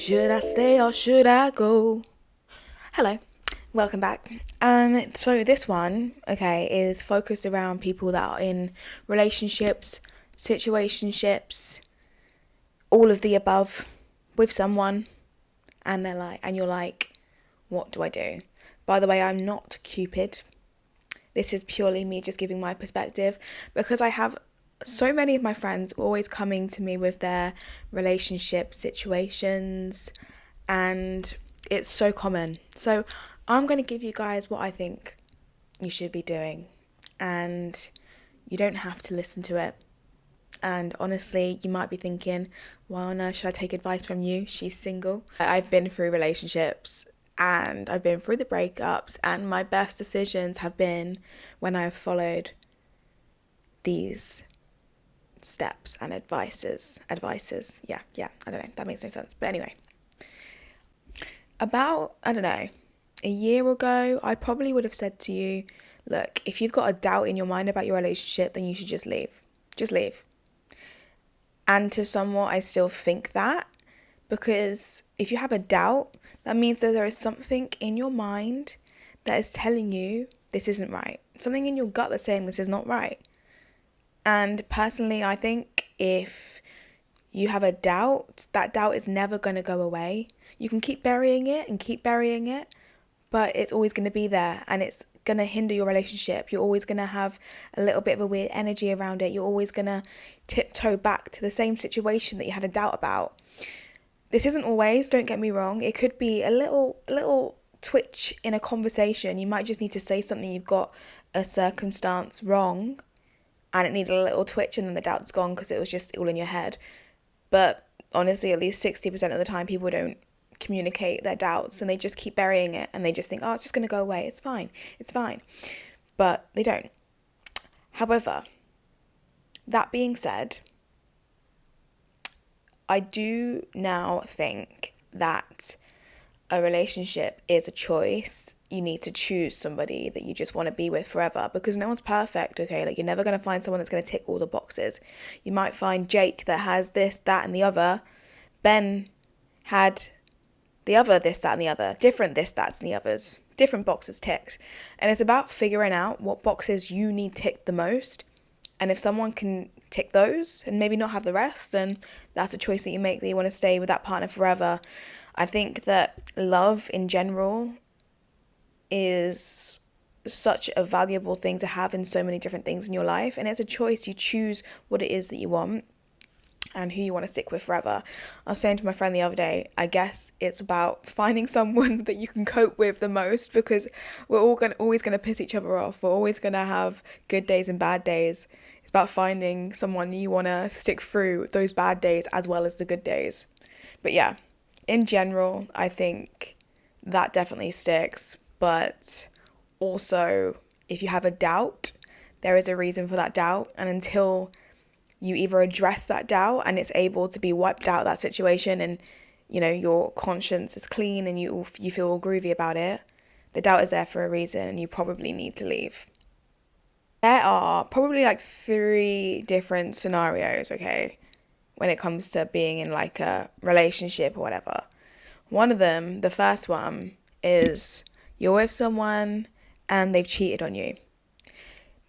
Should I stay or should I go? Hello, welcome back. So this one, okay, is focused around people that are in relationships, situationships, all of the above with someone, and you're like, what do I do? By the way, I'm not Cupid. This is purely me just giving my perspective, because I have so many of my friends always coming to me with their relationship situations, and it's so common. So I'm going to give you guys what I think you should be doing, and you don't have to listen to it. And honestly, you might be thinking, why on earth should I take advice from you? She's single. I've been through relationships and I've been through the breakups, and my best decisions have been when I've followed these steps and advices. Yeah, I don't know, that makes no sense. But anyway, about, I don't know, a year ago, I probably would have said to you, look, if you've got a doubt in your mind about your relationship, then you should just leave. Just leave. And to somewhat, I still think that, because if you have a doubt, that means that there is something in your mind that is telling you this isn't right. Something in your gut that's saying this is not right. And personally, I think if you have a doubt, that doubt is never going to go away. You can keep burying it, but it's always going to be there, and it's going to hinder your relationship. You're always going to have a little bit of a weird energy around it. You're always going to tiptoe back to the same situation that you had a doubt about. This isn't always, don't get me wrong. It could be a little twitch in a conversation. You might just need to say something, you've got a circumstance wrong, and it needed a little twitch, and then the doubt's gone because it was just all in your head. But honestly, at least 60% of the time, people don't communicate their doubts, and they just keep burying it, and they just think, oh, it's just going to go away. It's fine. But they don't. However, that being said, I do now think that a relationship is a choice. You need to choose somebody that you just want to be with forever, because no one's perfect, okay? Like, you're never going to find someone that's going to tick all the boxes. You might find Jake that has this, that, and the other. Ben had the other, this, that, and the other. Different this, that's, and the others. Different boxes ticked. And it's about figuring out what boxes you need ticked the most. And if someone can tick those and maybe not have the rest, then that's a choice that you make, that you want to stay with that partner forever. I think that love in general is such a valuable thing to have in so many different things in your life. And it's a choice. You choose what it is that you want and who you want to stick with forever. I was saying to my friend the other day, I guess it's about finding someone that you can cope with the most, because we're always going to piss each other off. We're always going to have good days and bad days. It's about finding someone you want to stick through those bad days as well as the good days. But yeah, in general, I think that definitely sticks. But also, if you have a doubt, there is a reason for that doubt. And until you either address that doubt and it's able to be wiped out, that situation, and you know your conscience is clean and you feel all groovy about it, the doubt is there for a reason, and you probably need to leave. There are probably like 3 different scenarios, okay, when it comes to being in like a relationship or whatever. One of them, the first one, is you're with someone and they've cheated on you.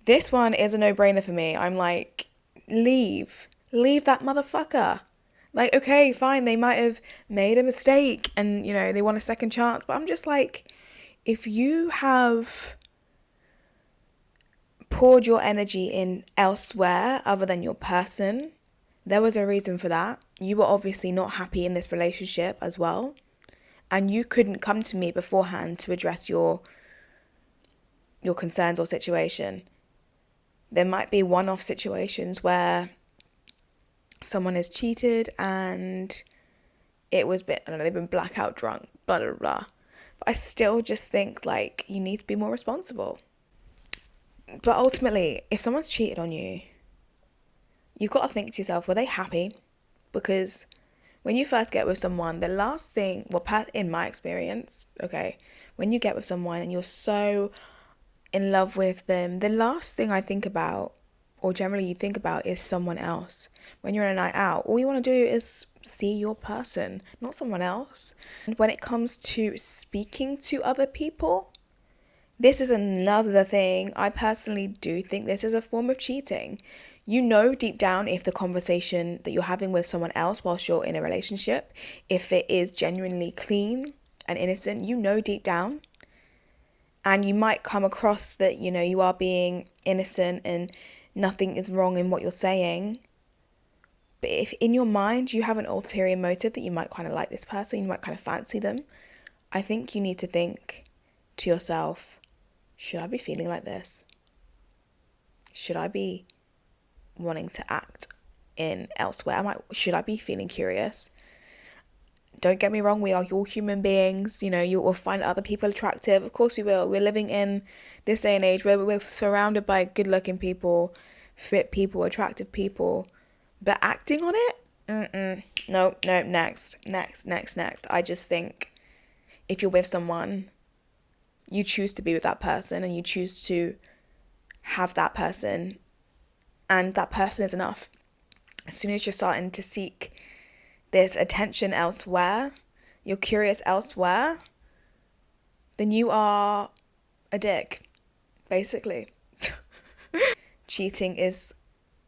This one is a no-brainer for me. I'm like, leave that motherfucker. Like, okay, fine, they might have made a mistake and, you know, they want a second chance, but I'm just like, if you have poured your energy in elsewhere other than your person, there was a reason for that. You were obviously not happy in this relationship as well, and you couldn't come to me beforehand to address your concerns or situation. There might be one-off situations where someone has cheated and it was they've been blackout drunk, blah, blah, blah. But I still just think, like, you need to be more responsible. But ultimately, if someone's cheated on you, you've got to think to yourself, were they happy? Because when you first get with someone, the last thing, in my experience, okay, when you get with someone and you're so in love with them, the last thing I think about, or generally you think about is someone else. When you're on a night out, all you want to do is see your person, not someone else. And when it comes to speaking to other people, this is another thing. I personally do think this is a form of cheating. You know deep down if the conversation that you're having with someone else whilst you're in a relationship, if it is genuinely clean and innocent, you know deep down. And you might come across that, you are being innocent and nothing is wrong in what you're saying. But if in your mind you have an ulterior motive that you might kind of like this person, you might kind of fancy them, I think you need to think to yourself, should I be feeling like this? Should I be wanting to act in elsewhere? Should I be feeling curious? Don't get me wrong, we are all human beings. You will find other people attractive. Of course we will. We're living in this day and age where we're surrounded by good-looking people, fit people, attractive people. But acting on it? No, next. I just think if you're with someone, you choose to be with that person and you choose to have that person, and that person is enough. As soon as you're starting to seek this attention elsewhere, you're curious elsewhere, then you are a dick, basically. Cheating is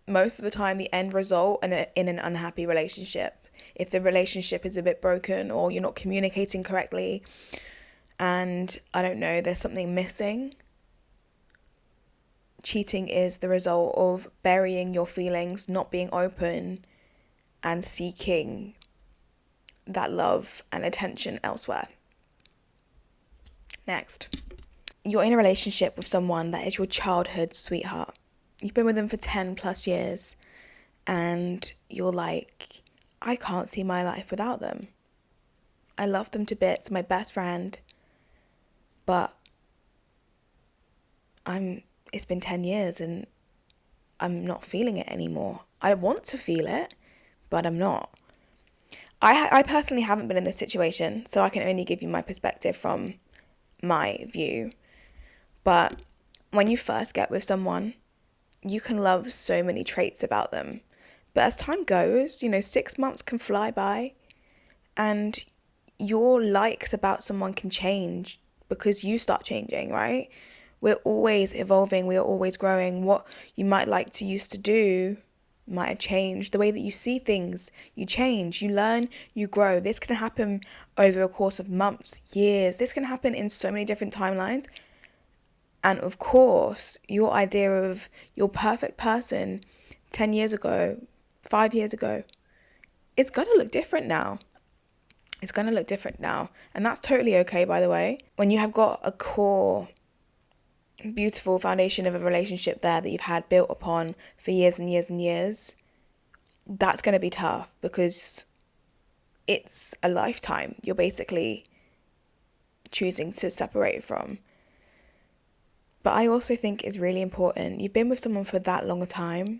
most of the time the end result in an unhappy relationship. If the relationship is a bit broken or you're not communicating correctly and, I don't know, there's something missing, cheating is the result of burying your feelings, not being open, and seeking that love and attention elsewhere. Next, you're in a relationship with someone that is your childhood sweetheart. You've been with them for 10 plus years and you're like, I can't see my life without them. I love them to bits, my best friend, but it's been 10 years and I'm not feeling it anymore. I want to feel it, but I'm not. I personally haven't been in this situation, so I can only give you my perspective from my view. But when you first get with someone, you can love so many traits about them. But as time goes, 6 months can fly by and your likes about someone can change because you start changing, right? We're always evolving, we are always growing. What you might like to used to do might have changed. The way that you see things, you change, you learn, you grow. This can happen over a course of months, years. This can happen in so many different timelines. And of course, your idea of your perfect person 10 years ago, 5 years ago, it's going to look different now. It's going to look different now. And that's totally okay, by the way. When you have got a core, beautiful foundation of a relationship there that you've had built upon for years and years and years, that's going to be tough because it's a lifetime you're basically choosing to separate from. But I also think it's really important. You've been with someone for that long a time.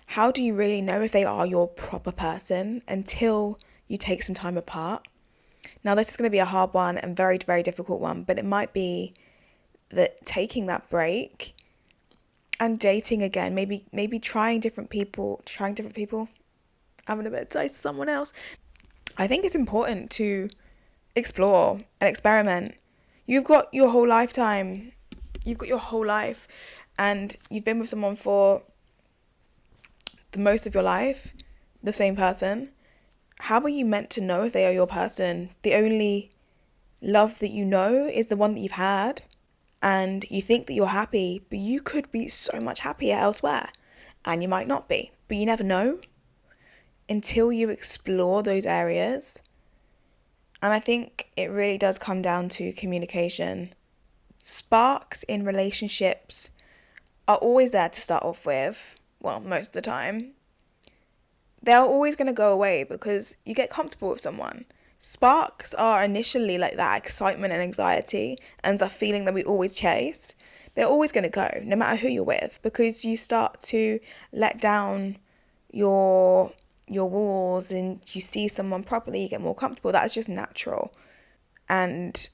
How do you really know if they are your proper person until you take some time apart? Now, this is going to be a hard one and very, very difficult one, but it might be that taking that break and dating again, maybe trying different people, having a bit of taste of someone else. I think it's important to explore and experiment. You've got your whole lifetime. You've got your whole life and you've been with someone for the most of your life, the same person. How are you meant to know if they are your person? The only love that you know is the one that you've had, and you think that you're happy, but you could be so much happier elsewhere, and you might not be, but you never know until you explore those areas. And I think it really does come down to communication. Sparks in relationships are always there to start off with. Well, most of the time. They're always going to go away because you get comfortable with someone. Sparks are initially like that excitement and anxiety and the feeling that we always chase. They're always going to go, no matter who you're with, because you start to let down your walls and you see someone properly, you get more comfortable. That's just natural. And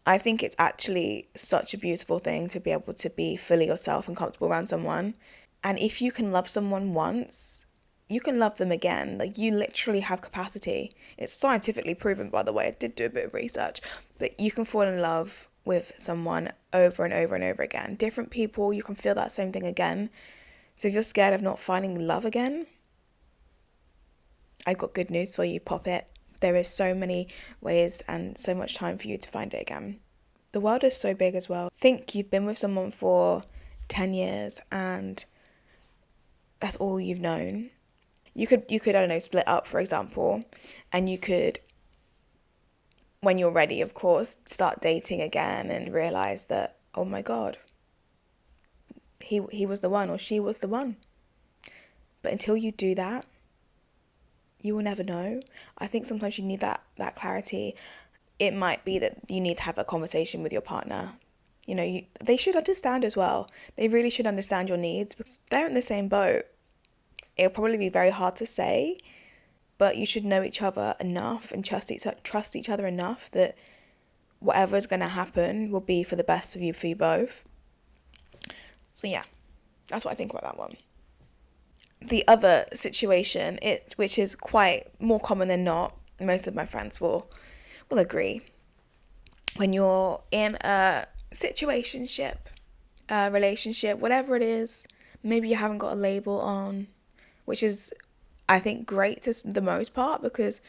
I think it's actually such a beautiful thing to be able to be fully yourself and comfortable around someone. And if you can love someone once, you can love them again. Like, you literally have capacity. It's scientifically proven, by the way. I did do a bit of research, but you can fall in love with someone over and over and over again. Different people, you can feel that same thing again. So if you're scared of not finding love again, I've got good news for you. Pop it. There is so many ways and so much time for you to find it again. The world is so big as well. Think you've been with someone for 10 years and that's all you've known. You could, I don't know, split up, for example, and you could, when you're ready, of course, start dating again and realize that, oh my God, he was the one or she was the one. But until you do that, you will never know. I think sometimes you need that clarity. It might be that you need to have a conversation with your partner. You know, they should understand as well. They really should understand your needs because they're in the same boat. It'll probably be very hard to say, but you should know each other enough and trust each other enough that whatever's going to happen will be for the best of you, for you both. So yeah, that's what I think about that one. The other situation, which is quite more common than not, most of my friends will agree. When you're in a situationship, a relationship, whatever it is, maybe you haven't got a label on, which is, I think, great to the most part because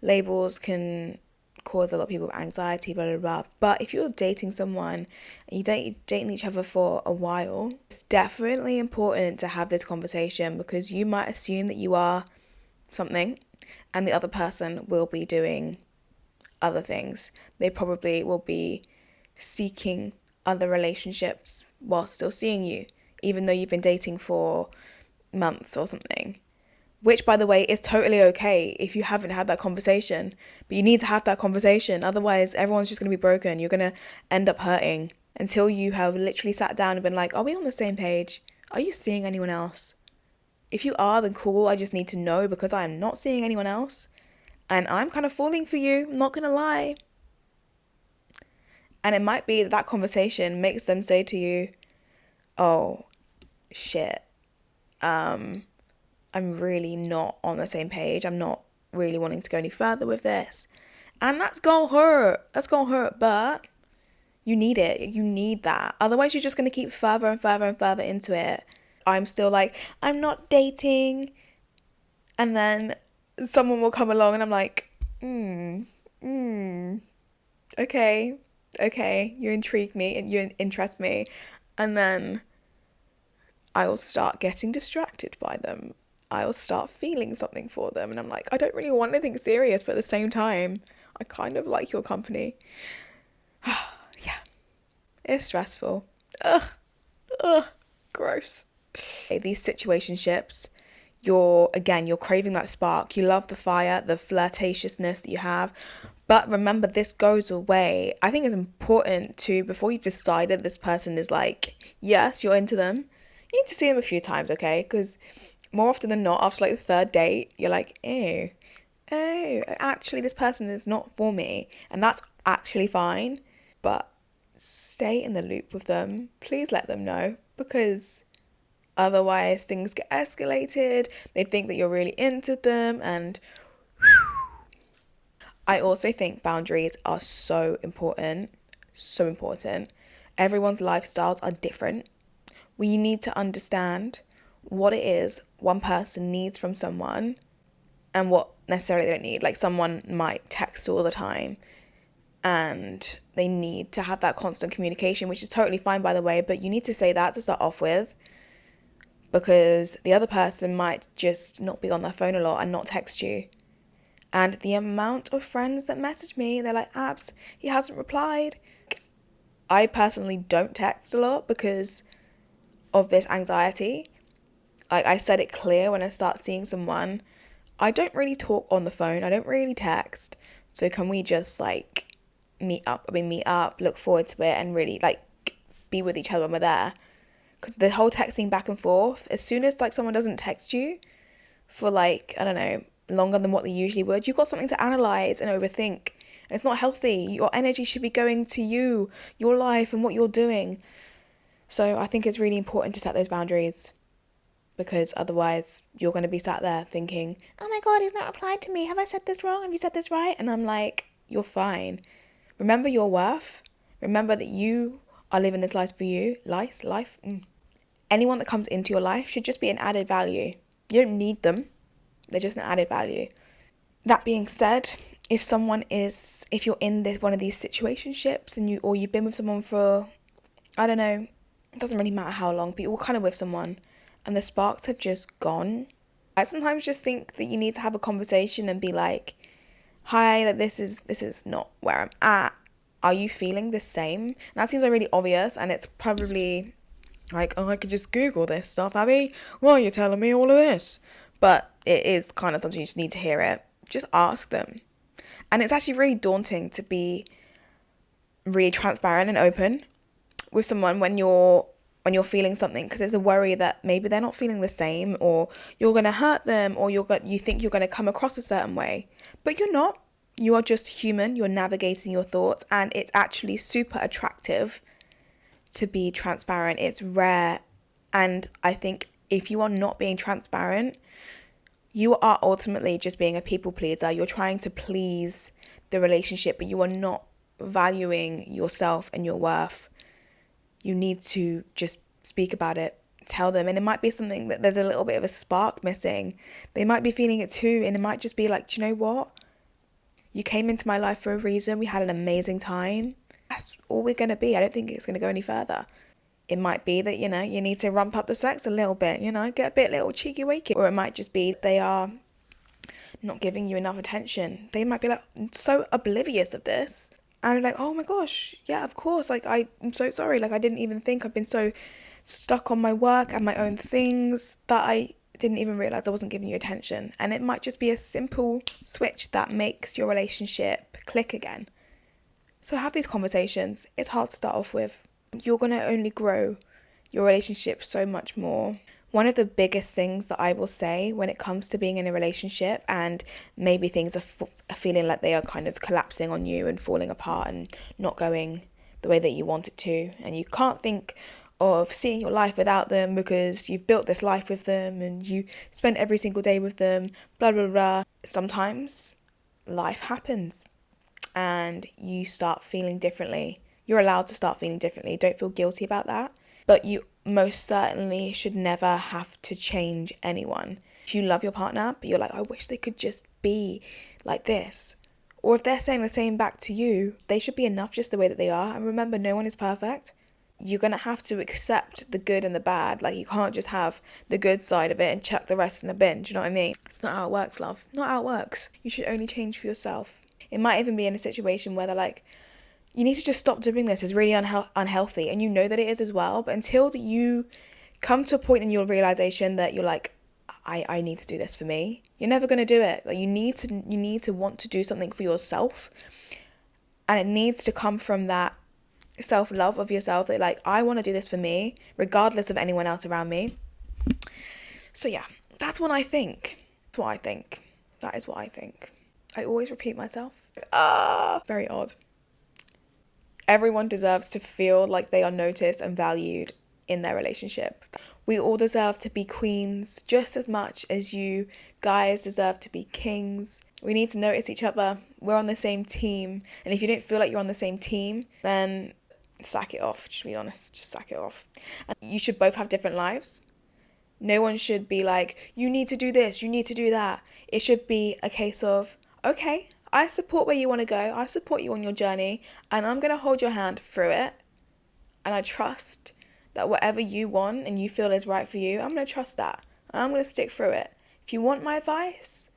labels can cause a lot of people anxiety, blah, blah, blah. But if you're dating someone and you're dating each other for a while, it's definitely important to have this conversation because you might assume that you are something and the other person will be doing other things. They probably will be seeking other relationships while still seeing you, even though you've been dating for months or something. Which, by the way, is totally okay if you haven't had that conversation. But you need to have that conversation. Otherwise, everyone's just going to be broken. You're going to end up hurting until you have literally sat down and been like, are we on the same page? Are you seeing anyone else? If you are, then cool. I just need to know because I am not seeing anyone else. And I'm kind of falling for you. I'm not going to lie. And it might be that conversation makes them say to you, oh, shit. I'm really not on the same page. I'm not really wanting to go any further with this. And that's gonna hurt. But you need it. You need that. Otherwise, you're just going to keep further and further and further into it. I'm still like, I'm not dating. And then someone will come along and I'm like, okay, you intrigue me and you interest me. And then I will start getting distracted by them. I will start feeling something for them. And I'm like, I don't really want anything serious, but at the same time, I kind of like your company. Yeah, it's stressful. Ugh, gross. These situationships, you're craving that spark. You love the fire, the flirtatiousness that you have. But remember, this goes away. I think it's important to, before you've decided this person is like, yes, you're into them, you need to see them a few times, okay? Because more often than not, after like the third date, you're like, oh, actually this person is not for me. And that's actually fine. But stay in the loop with them. Please let them know, because otherwise things get escalated. They think that you're really into them. And I also think boundaries are so important. So important. Everyone's lifestyles are different. We need to understand what it is one person needs from someone and what necessarily they don't need. Like, someone might text all the time and they need to have that constant communication, which is totally fine, by the way, but you need to say that to start off with, because the other person might just not be on their phone a lot and not text you. And the amount of friends that message me, they're like, Abs, he hasn't replied. I personally don't text a lot because of this anxiety. Like, I said it clear when I start seeing someone, I don't really talk on the phone. I don't really text. So can we just like meet up, look forward to it and really like be with each other when we're there? Because the whole texting back and forth, as soon as like someone doesn't text you for like, I don't know, longer than what they usually would, you've got something to analyze and overthink. And it's not healthy. Your energy should be going to you, your life and what you're doing. So I think it's really important to set those boundaries. because otherwise you're going to be sat there thinking, oh my God, he's not replied to me. Have I said this wrong? Have you said this right? And I'm like, you're fine. Remember your worth. Remember that you are living this life for you. Life. Anyone that comes into your life should just be an added value. You don't need them. They're just an added value. That being said, if you're in one of these situationships and you've been with someone for, I don't know, it doesn't really matter how long, but you're kind of with someone and the sparks have just gone. I sometimes just think that you need to have a conversation and be like, hi, that this is not where I'm at. Are you feeling the same? And that seems like really obvious, and it's probably like, oh, I could just Google this stuff, Abby. Why are you telling me all of this? But it is kind of something you just need to hear it. Just ask them. And it's actually really daunting to be really transparent and open with someone when you're feeling something, because there's a worry that maybe they're not feeling the same, or you're going to hurt them, or you think you're going to come across a certain way. But you're not. You are just human. You're navigating your thoughts, and it's actually super attractive to be transparent. It's rare. And I think if you are not being transparent, you are ultimately just being a people pleaser. You're trying to please the relationship, but you are not valuing yourself and your worth. You need to just speak about it, tell them. And it might be something that there's a little bit of a spark missing. They might be feeling it too. And it might just be like, do you know what? You came into my life for a reason. We had an amazing time. That's all we're going to be. I don't think it's going to go any further. It might be that, you need to ramp up the sex a little bit, get a bit little cheeky wakey. Or it might just be they are not giving you enough attention. They might be like so oblivious of this. And you're like, oh my gosh, yeah, of course. Like, I'm so sorry. Like, I didn't even think. I've been so stuck on my work and my own things that I didn't even realize I wasn't giving you attention. And it might just be a simple switch that makes your relationship click again. So have these conversations. It's hard to start off with. You're going to only grow your relationship so much more. One of the biggest things that I will say when it comes to being in a relationship, and maybe things are feeling like they are kind of collapsing on you and falling apart and not going the way that you want it to, and you can't think of seeing your life without them because you've built this life with them and you spend every single day with them, blah, blah, blah. Sometimes life happens and you start feeling differently. You're allowed to start feeling differently. Don't feel guilty about that. But you most certainly should never have to change anyone. If you love your partner, but you're like, I wish they could just be like this. Or if they're saying the same back to you, they should be enough just the way that they are. And remember, no one is perfect. You're going to have to accept the good and the bad. Like, you can't just have the good side of it and chuck the rest in the bin. Do you know what I mean? It's not how it works, love. Not how it works. You should only change for yourself. It might even be in a situation where they're like, you need to just stop doing this. It's really unhealthy. And you know that it is as well. But until you come to a point in your realization that you're like, I need to do this for me, you're never going to do it. Like, you need to want to do something for yourself. And it needs to come from that self-love of yourself, that like, I want to do this for me, regardless of anyone else around me. So yeah, that's what I think. That's what I think. That is what I think. I always repeat myself. Very odd. Everyone deserves to feel like they are noticed and valued in their relationship. We all deserve to be queens just as much as you guys deserve to be kings. We need to notice each other. We're on the same team. And if you don't feel like you're on the same team, then sack it off. Just be honest. Just sack it off. And you should both have different lives. No one should be like, you need to do this, you need to do that. It should be a case of, okay, I support where you want to go. I support you on your journey, and I'm going to hold your hand through it. And I trust that whatever you want and you feel is right for you, I'm going to trust that. And I'm going to stick through it. If you want my advice,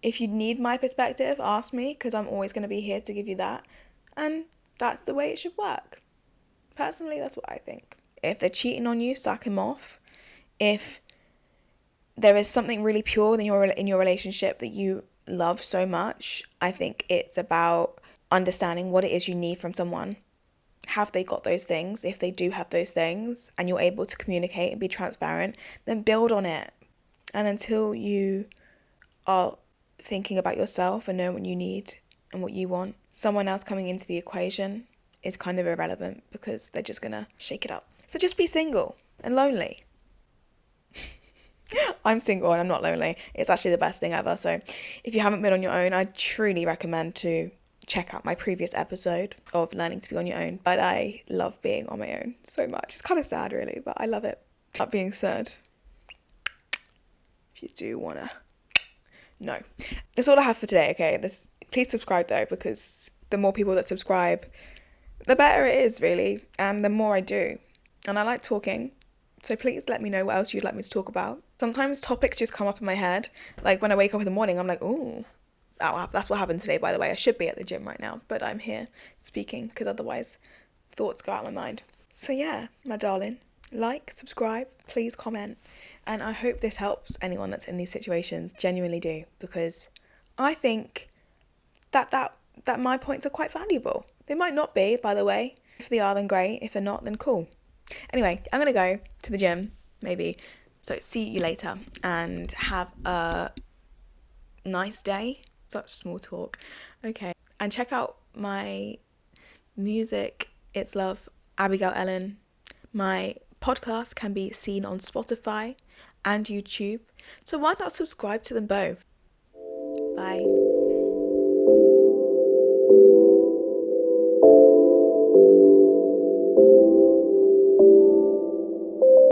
if you need my perspective, ask me, because I'm always going to be here to give you that. And that's the way it should work. Personally, that's what I think. If they're cheating on you, sack him off. If there is something really pure in your relationship that you love so much, I think it's about understanding what it is you need from someone. Have they got those things? If they do have those things and you're able to communicate and be transparent, then build on it. And until you are thinking about yourself and know what you need and what you want, someone else coming into the equation is kind of irrelevant, because they're just gonna shake it up. So just be single and lonely. I'm single and I'm not lonely. It's actually the best thing ever. So if you haven't been on your own, I truly recommend to check out my previous episode of learning to be on your own. But I love being on my own so much. It's kind of sad really, but I love it. That being said, if you do wanna, no, that's all I have for today. Okay, please subscribe though, because the more people that subscribe, the better it is really, and the more I do. And I like talking, so please let me know what else you'd like me to talk about. Sometimes topics just come up in my head, like when I wake up in the morning, I'm like, ooh, that's what happened today, by the way. I should be at the gym right now, but I'm here speaking because otherwise thoughts go out of my mind. So yeah, my darling, like, subscribe, please comment, and I hope this helps anyone that's in these situations. Genuinely do, because I think that my points are quite valuable. They might not be, by the way. If they are, then great. If they're not, then cool. Anyway, I'm going to go to the gym, maybe. So see you later and have a nice day. Such small talk. Okay. And check out my music. It's Love, Abigail Ellen. My podcast can be seen on Spotify and YouTube. So why not subscribe to them both? Bye.